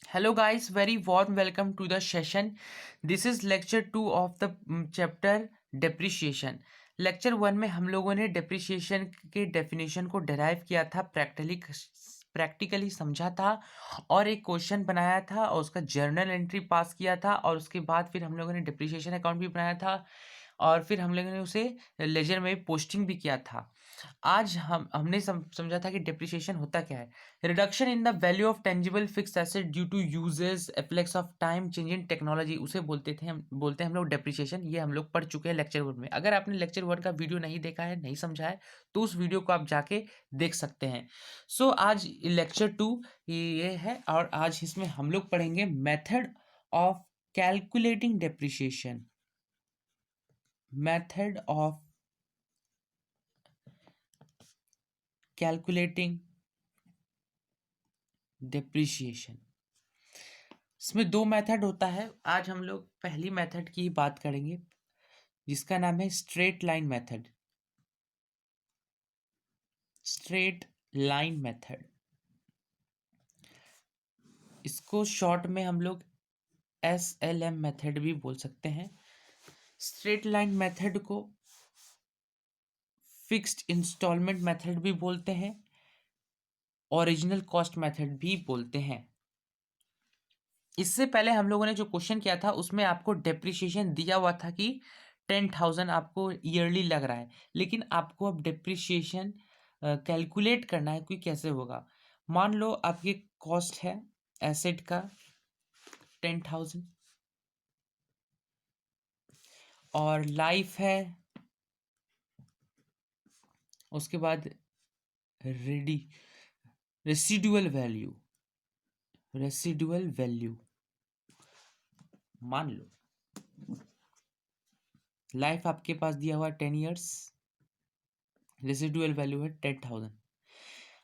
Hello guys, very warm welcome to the session. This is lecture 2 of the chapter depreciation. Lecture 1 में हम लोगों ने depreciation के definition को डिराइव किया था, प्रैक्टिकली समझा था और एक क्वेश्चन बनाया था और उसका जर्नल एंट्री पास किया था और उसके बाद फिर हम लोगों ने डिप्रिसिएशन अकाउंट भी बनाया था और फिर हम लोगों ने उसे लेजर में पोस्टिंग भी किया था। आज हमने समझा था कि डेप्रिसिएशन होता क्या है। Reduction in the value of tangible fixed asset due to usage efflux of time change in technology, उसे बोलते हैं हम लोग डेप्रिसिएशन। ये हम लोग पढ़ चुके हैं लेक्चर 1 में। अगर आपने लेक्चर 1 का वीडियो नहीं देखा है, नहीं समझा है, तो उस वीडियो को आप जाके देख सकते हैं। आज लेक्चर 2 ये है और आज इसमें हम लोग पढ़ेंगे method of calculating depreciation. Method of calculating depreciation. इसमें दो मेथड होता है। आज हम लोग पहली मेथड की ही बात करेंगे जिसका नाम है straight line method. Straight line method, इसको शॉर्ट में हम लोग SLM मेथड भी बोल सकते हैं। स्ट्रेट लाइन मेथड को फिक्स्ड इंस्टॉलमेंट मेथड भी बोलते हैं, ओरिजिनल कॉस्ट मेथड भी बोलते हैं। इससे पहले हम लोगों ने जो क्वेश्चन किया था उसमें आपको डेप्रिसिएशन दिया हुआ था कि 10,000 आपको ईयरली लग रहा है, लेकिन आपको अब डेप्रिसिएशन कैलकुलेट करना है कि कैसे होगा। मान लो आपकी कॉस्ट है एसेट का 10,000 और लाइफ है, उसके बाद रेडी रेसिडुअल वैल्यू मान लो लाइफ आपके पास दिया हुआ 10 इयर्स, रेसिडुअल वैल्यू है 10,000।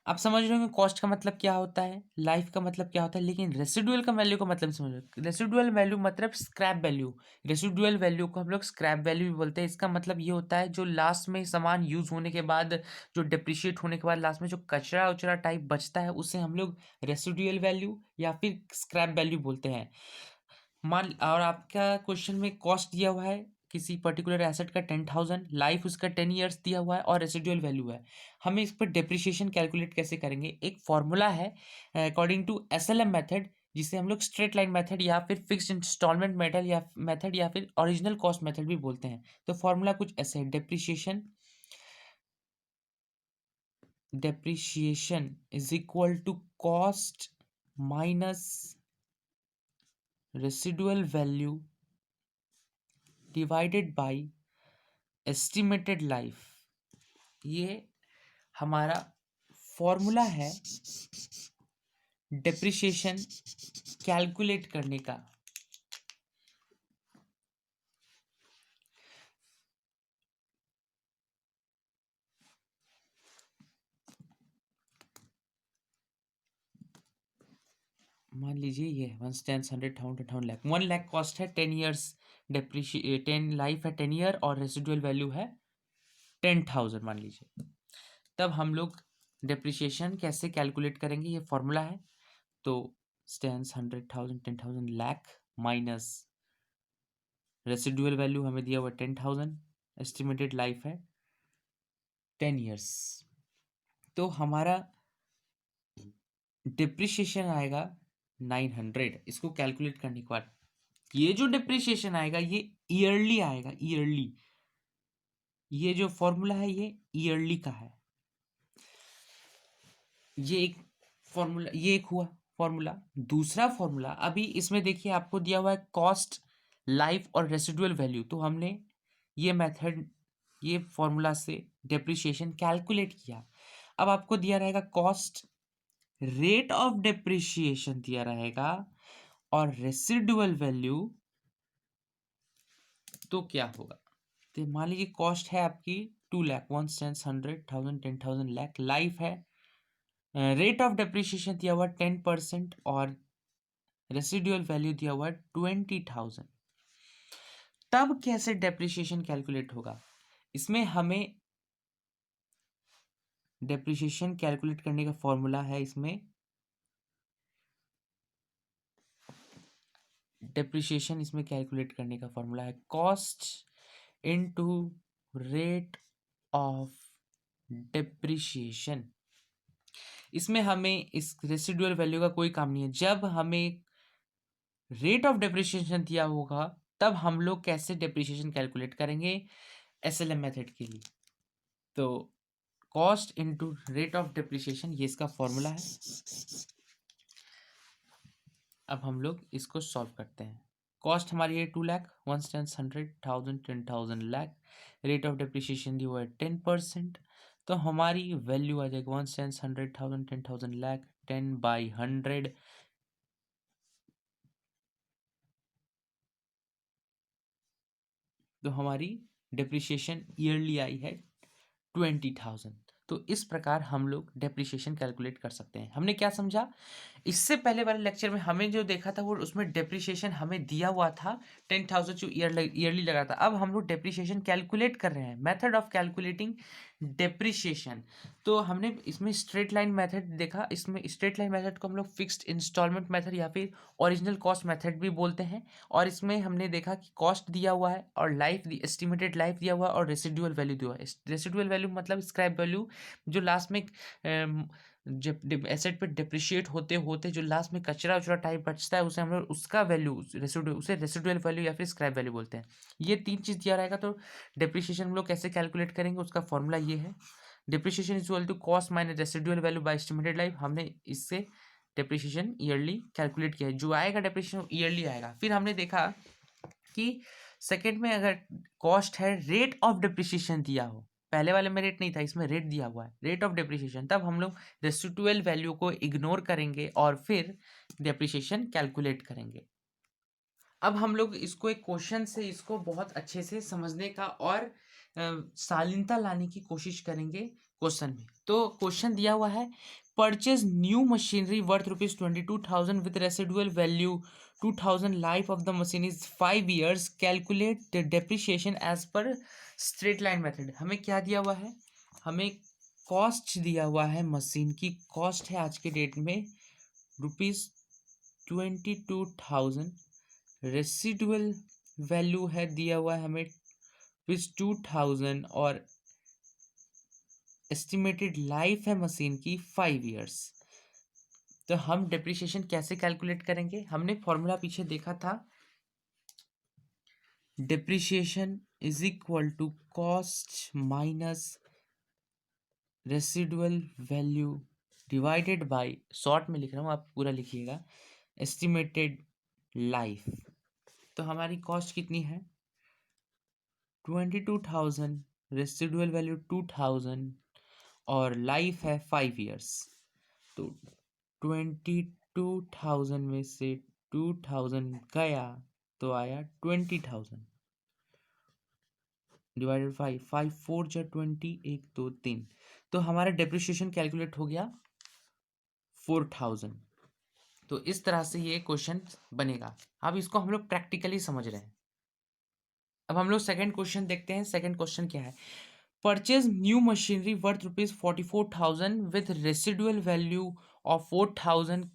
आप समझ रहे हो कॉस्ट का मतलब क्या होता है, लाइफ का मतलब क्या होता है, लेकिन रेसिडुअल का वैल्यू का मतलब समझ लो। रेसिडुअल वैल्यू मतलब स्क्रैप वैल्यू। रेसिडुअल वैल्यू को हम लोग स्क्रैप वैल्यू भी बोलते हैं। इसका मतलब ये होता है जो लास्ट में सामान यूज होने के बाद, जो डिप्रिशिएट होने के बाद लास्ट में जो कचरा उचरा टाइप बचता है, उसे हम लोग रेसिडुअल वैल्यू या फिर स्क्रैप वैल्यू बोलते हैं। और आपका क्वेश्चन में कॉस्ट दिया हुआ है किसी पर्टिकुलर एसेट का 10,000, लाइफ उसका 10 इयर्स दिया हुआ है और रेसिडुअल वैल्यू है। हमें इस पर डेप्रिसिएशन कैलकुलेट कैसे करेंगे, एक फॉर्मूला है अकॉर्डिंग टू SLM मेथड, जिसे हम लोग स्ट्रेट लाइन मेथड या फिर फिक्स्ड इंस्टॉलमेंट मेथड या फिर ओरिजिनल कॉस्ट मेथड भी बोलते हैं। तो फॉर्मूला कुछ ऐसे है, depreciation is equal to cost minus residual value divided by estimated life. ये हमारा फॉर्मूला है डेप्रिसिएशन कैलकुलेट करने का। मान लीजिए ये 1 लाख कॉस्ट है, 10 इयर्स डेप्रिशिए 10 लाइफ है 10 ईयर और रेसिडुअल वैल्यू है 10,000 मान लीजिए। तब हम लोग डेप्रिसिएशन कैसे कैलकुलेट करेंगे, ये फॉर्मूला है। तो stands 100,000 10,000 lakh minus residual value हमें दिया हुआ 10,000, एस्टिमेटेड लाइफ है 10 इयर्स। तो हमारा डिप्रिसिएशन आएगा 900। इसको कैलकुलेट करने के बाद ये जो डिप्रिसिएशन आएगा ये ईयरली आएगा, ईयरली। ये जो फॉर्मूला है ये ईयरली का है। ये एक फॉर्मूला, ये एक हुआ फॉर्मूला। दूसरा फॉर्मूला अभी इसमें देखिए आपको दिया हुआ है कॉस्ट, लाइफ और रेसिडुअल वैल्यू। तो हमने ये मेथड, ये फॉर्मूला से डेप्रिसिएशन कैलकुलेट किया। अब आपको दिया रहेगा कॉस्ट, रेट ऑफ डेप्रिसिएशन दिया रहेगा और रेसिडुअल वैल्यू। तो क्या होगा, तो मान लीजिए कॉस्ट है आपकी 2 लाख, 100,000 10,000 लाख, लाइफ है, रेट ऑफ डेप्रिसिएशन दिया हुआ 10% और रेसिडुअल वैल्यू दिया हुआ 20,000। तब कैसे डेप्रिसिएशन कैलकुलेट होगा, इसमें हमें डेप्रिसिएशन कैलकुलेट करने का फॉर्मूला है इसमें डेप्रिसिएशन इसमें कैलकुलेट करने का फॉर्मूला है cost into rate of depreciation. इसमें हमें इस रेसिडुअल वैल्यू का कोई काम नहीं है। जब हमें रेट ऑफ डेप्रिसिएशन दिया होगा तब हम लोग कैसे डेप्रिसिएशन कैलकुलेट करेंगे एसएलएम मेथड के लिए। तो cost into rate of depreciation ये इसका फॉर्मूला है। अब हम लोग इसको सॉल्व करते हैं। कॉस्ट हमारी है 2 lakh, 1/10, 100,000, 10,000 lakh. Rate of depreciation दी हुआ है 10%। तो हमारी वैल्यू आ जाएगी 1/10, 100,000, 10,000 लाख, 10/100। तो हमारी डेप्रिसिएशन ईयरली आई है 20,000। तो इस प्रकार हम लोग डेप्रिसिएशन कैलकुलेट कर सकते हैं। हमने क्या समझा, इससे पहले वाले लेक्चर में हमें जो देखा था वो उसमें डेप्रिसिएशन हमें दिया हुआ था 10,000 जो ईयरली लगा था। अब हम लोग डेप्रिसिएशन कैलकुलेट कर रहे हैं, मेथड ऑफ कैलकुलेटिंग डेप्रिसिएशन। तो हमने इसमें स्ट्रेट लाइन मेथड देखा। इसमें स्ट्रेट लाइन मेथड को हम लोग फिक्स्ड इंस्टॉलमेंट मेथड या फिर ओरिजिनल कॉस्ट मेथड भी बोलते हैं। और इसमें हमने देखा कि कॉस्ट दिया हुआ है और लाइफ एस्टिमेटेड लाइफ दिया हुआ है और रेसिडुअल वैल्यू दिया हुआ है। रेसिडुअल वैल्यू मतलब स्क्रैप वैल्यू, जो लास्ट में जब एसेट पे डिप्रिशिएट होते होते जो लास्ट में कचरा उचरा टाइप बचता है उसे हम लोग उसका वैल्यू उसे रेसिडुअल वैल्यू या फिर स्क्रैप वैल्यू बोलते हैं। ये 3 चीज़ दिया रहेगा। तो डिप्रिशिएशन हम लोग कैसे कैलकुलेट करेंगे, उसका फॉर्मूला ये है depreciation is equal to cost minus residual value by estimated life. हमने इससे डिप्रिशिएशन ईयरली कैलकुलेट किया है, जो आएगा डिप्रिशिएशन ईयरली आएगा। फिर हमने देखा कि सेकंड में अगर कॉस्ट है रेट ऑफ डिप्रिशिएशन दिया हो, पहले वाले में रेट नहीं था, इसमें रेट दिया हुआ है रेट ऑफ डिप्रिशिएशन, तब हम लोग रेसिडुअल वैल्यू को इग्नोर करेंगे और फिर डिप्रिशिएशन कैलकुलेट करेंगे। अब हम लोग इसको एक क्वेश्चन से इसको बहुत अच्छे से समझने का और शालीनता लाने की कोशिश करेंगे क्वेश्चन में। तो क्वेश्चन दिया हुआ है purchase new machinery worth ₹22,000 with residual value 2,000, life of the machine is 5 years, calculate the depreciation as per straight line method. हमें क्या दिया हुआ है, हमें कॉस्ट दिया हुआ है, मशीन की कॉस्ट है आज के डेट में ₹22,000। रेसिडुअल वैल्यू है दिया हुआ है हमें 2,000 और एस्टिमेटेड लाइफ है मशीन की 5 years। तो हम डेप्रिसिएशन कैसे कैलकुलेट करेंगे, हमने फॉर्मूला पीछे देखा था, depreciation is equal to cost minus residual value divided by, short में लिख रहा हूँ आप पूरा लिखिएगा, एस्टिमेटेड लाइफ। तो हमारी कॉस्ट कितनी है 22,000, रेसिडुअल वैल्यू 2,000 और लाइफ है 5 years। तो 22,000 में से 2,000 गया तो आया 20,000 डिवाइडेड 5, 5 4 जा 20, 1 2 3। तो हमारा डेप्रिसिएशन कैलकुलेट हो गया 4,000। तो इस तरह से ये क्वेश्चन बनेगा। अब इसको हम लोग प्रैक्टिकली समझ रहे हैं। अब हम लोग सेकंड क्वेश्चन देखते हैं। सेकंड क्वेश्चन क्या है, purchase new machinery worth ₹44,000 with residual value of 4,000,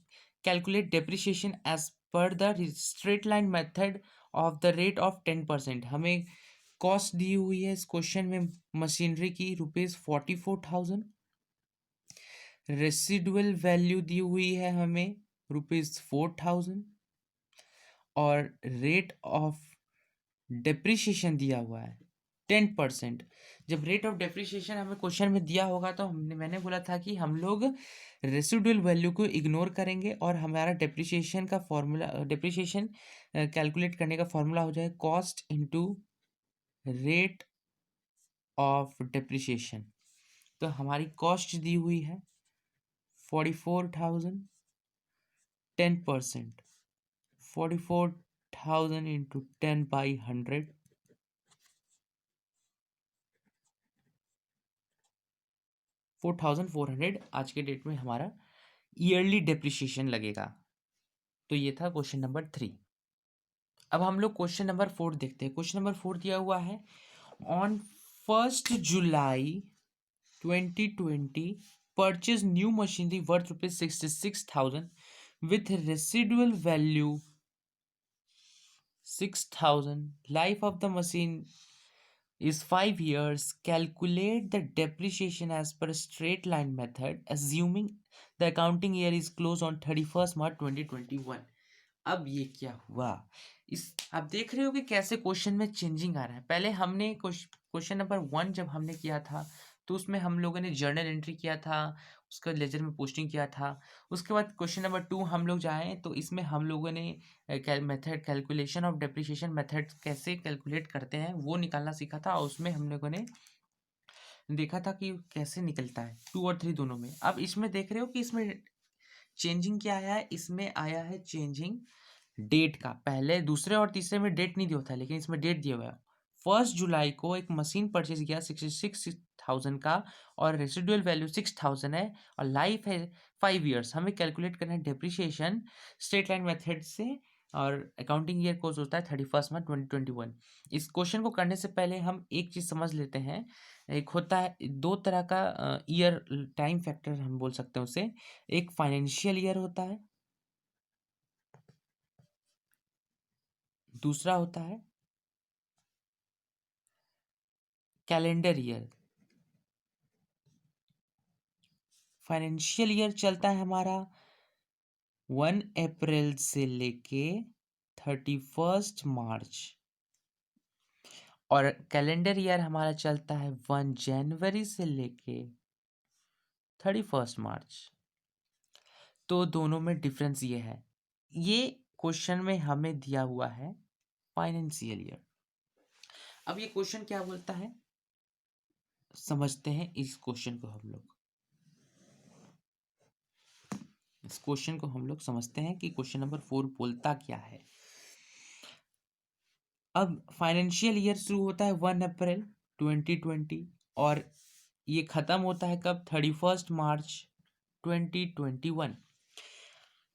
calculate depreciation as per the straight line method of the rate of 10%। हमें कॉस्ट दी हुई है इस क्वेश्चन में मशीनरी की ₹44,000, रेसिडुअल वैल्यू दी हुई है हमें ₹4,000 और रेट ऑफ डेप्रिसिएशन दिया हुआ है 10%। जब रेट ऑफ डेप्रिसिएशन हमें क्वेश्चन में दिया होगा तो मैंने बोला था कि हम लोग रेसिडुअल वैल्यू को इग्नोर करेंगे और हमारा डेप्रिसिएशन का फॉर्मूला, डेप्रिसिएशन कैलकुलेट करने का फॉर्मूला हो जाए cost into rate of depreciation. तो हमारी कॉस्ट दी हुई है 44,000, 10%, 44,000 इंटू 10/100, 4,400 आज के डेट में हमारा ईयरली डेप्रिसिएशन लगेगा। तो ये था क्वेश्चन नंबर 3। अब हम लोग क्वेश्चन नंबर 4 देखते हैं। क्वेश्चन नंबर 4 दिया हुआ है on 1 July 2020 purchase new machinery worth ₹66,000 with residual value 6,000. Life of the machine is 5 years. Calculate the depreciation as per straight line method, assuming the accounting year is closed on 31st March 2021. अब ये क्या हुआ? इस आप देख रहे हो कि कैसे क्वेश्चन में चेंजिंग आ रहा है। पहले हमने क्वेश्चन नंबर 1 जब हमने किया था तो उसमें हम लोगों ने जर्नल एंट्री किया था, उसका लेजर में पोस्टिंग किया था। उसके बाद क्वेश्चन नंबर 2 हम लोग जाए तो इसमें हम लोगों ने method calculation of depreciation method कैसे कैलकुलेट करते हैं वो निकालना सीखा था, और उसमें हम लोगों ने देखा था कि कैसे निकलता है 2 और 3 दोनों में। अब इसमें देख रहे हो कि इसमें चेंजिंग क्या आया है? इसमें आया है चेंजिंग डेट का। पहले दूसरे और तीसरे में डेट नहीं दिया होता, लेकिन इसमें डेट दिया हुआ है। 1 जुलाई को एक मशीन परचेज किया 66,000 का, और रेसिडुअल वैल्यू 6,000 है, और लाइफ है 5 ईयर्स। हमें कैलकुलेट करना है डेप्रिसिएशन स्ट्रेट लाइन मेथड से, और अकाउंटिंग ईयर कोर्स होता है 31 मार्च 2021। इस क्वेश्चन को करने से पहले हम एक चीज समझ लेते हैं। एक होता है 2 तरह का ईयर टाइम फैक्टर हम बोल सकते हैं उसे। एक फाइनेंशियल ईयर होता है, दूसरा होता है कैलेंडर ईयर। फाइनेंशियल ईयर चलता है हमारा 1 अप्रैल से लेके 31 मार्च, और कैलेंडर ईयर हमारा चलता है 1 जनवरी से लेके 31 मार्च। तो दोनों में डिफरेंस ये है। ये क्वेश्चन में हमें दिया हुआ है फाइनेंशियल ईयर। अब ये क्वेश्चन क्या बोलता है समझते हैं। इस क्वेश्चन को हम लोग समझते हैं कि क्वेश्चन नंबर 4 बोलता क्या है। अब फाइनेंशियल ईयर शुरू होता है 1 अप्रैल 2020, और ये खत्म होता है कब? 31 मार्च 2021।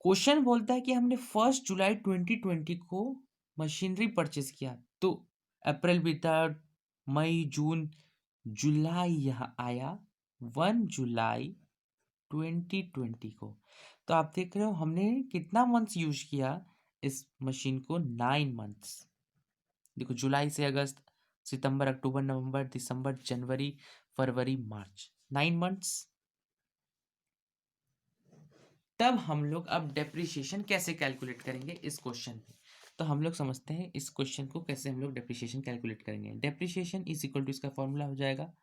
क्वेश्चन बोलता है कि हमने 1 जुलाई 2020 को मशीनरी परचेज किया, तो अप्रैल बीता, मई, जून, जुलाई यहाँ आया 1 जुलाई 2020 को। तो आप देख रहे हो हमने कितना मंथ्स यूज किया इस मशीन को? 9 मंथ्स। देखो, जुलाई से अगस्त, सितंबर, अक्टूबर, नवंबर, दिसंबर, जनवरी, फरवरी, मार्च, 9 मंथ्स। तब हम लोग अब डेप्रिसिएशन कैसे कैलकुलेट करेंगे इस क्वेश्चन में। तो हम लोग समझते हैं इस क्वेश्चन को कैसे हम लोग डेप्रिसिएशन कैलकुलेट करेंगे। डेप्रिसिएशन इज इक्वल टू, इसका फॉर्मूला हो जाएगा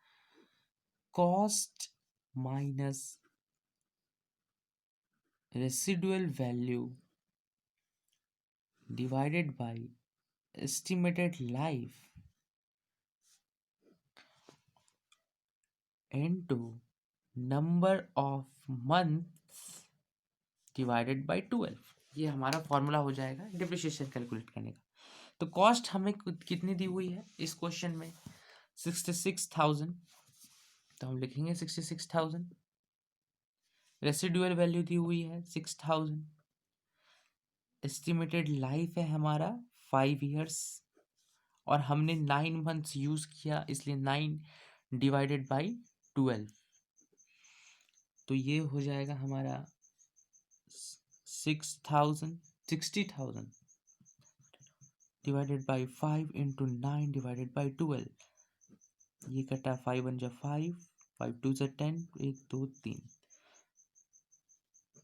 cost minus residual value divided by estimated life into number of months divided by 12। ये हमारा फॉर्मूला हो जाएगा डिप्रिसिएशन कैलकुलेट करने का। तो कॉस्ट हमें कितनी दी हुई है इस क्वेश्चन में? 66,000। तो हम लिखेंगे 66,000। रेसिडुअल वैल्यू दी हुई है 6,000। एस्टिमेटेड लाइफ है हमारा 5 ईयर्स, और हमने 9 मंथ्स यूज किया, इसलिए 9 डिवाइडेड बाई 12। तो ये हो जाएगा हमारा 60,000 divided by 5 into 9 divided by 12। ये कटा 5 1 जा 5, 5 2 जा 10, 1 2 3,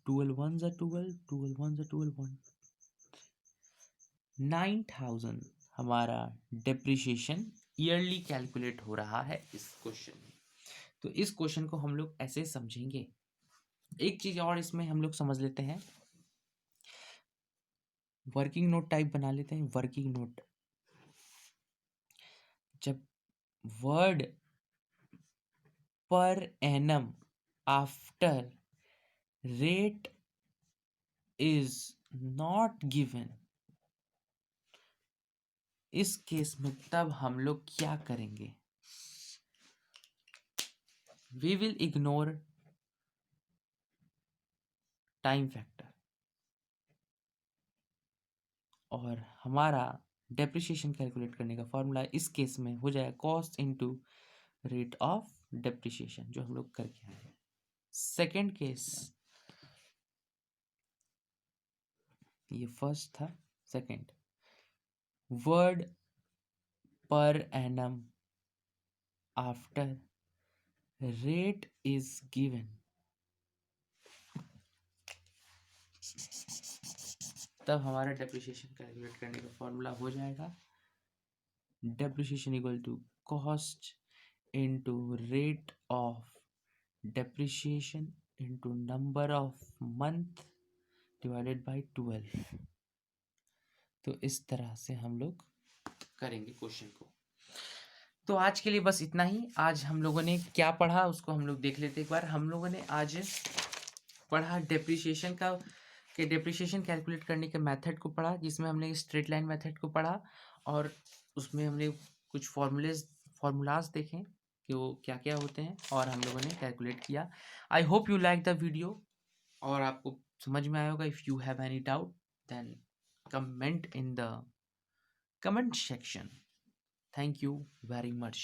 12 1 जा 12, 12 1 जा 12, 9,000 हमारा डेप्रिसिएशन ईयरली कैलकुलेट हो रहा है इस क्वेश्चन में। तो इस क्वेश्चन को हम लोग ऐसे समझेंगे। एक चीज और इसमें हम लोग समझ लेते हैं, वर्किंग नोट टाइप बना लेते हैं। वर्किंग नोट, जब word per annum after rate is not given, इस केस में तब हम लोग क्या करेंगे? We will ignore time factor, और हमारा डेप्रिसिएशन कैलकुलेट करने का फॉर्मूला इस केस में हो जाएगा cost into rate of depreciation, जो हम लोग करके आए हैं। सेकेंड केस, ये फर्स्ट था, second. Word per annum after rate is given, तब हमारा डेप्रिसिएशन कैलकुलेट करने का फॉर्मूला हो जाएगा depreciation equal to cost into rate of depreciation into number of month divided by 12। तो इस तरह से हम लोग करेंगे क्वेश्चन को। तो आज के लिए बस इतना ही। आज हम लोगों ने क्या पढ़ा उसको हम लोग देख लेते एक बार। हम लोगों ने आज पढ़ा डेप्रिसिएशन का, कि डेप्रिसिएशन कैलकुलेट करने के मेथड को पढ़ा, जिसमें हमने स्ट्रेट लाइन मेथड को पढ़ा और उसमें हमने कुछ फार्मूलाज देखे कि वो क्या क्या होते हैं और हम लोगों ने कैलकुलेट किया। I hope you like the video और आपको समझ में आया होगा। If you have any doubt then comment in the comment section. Thank you very much.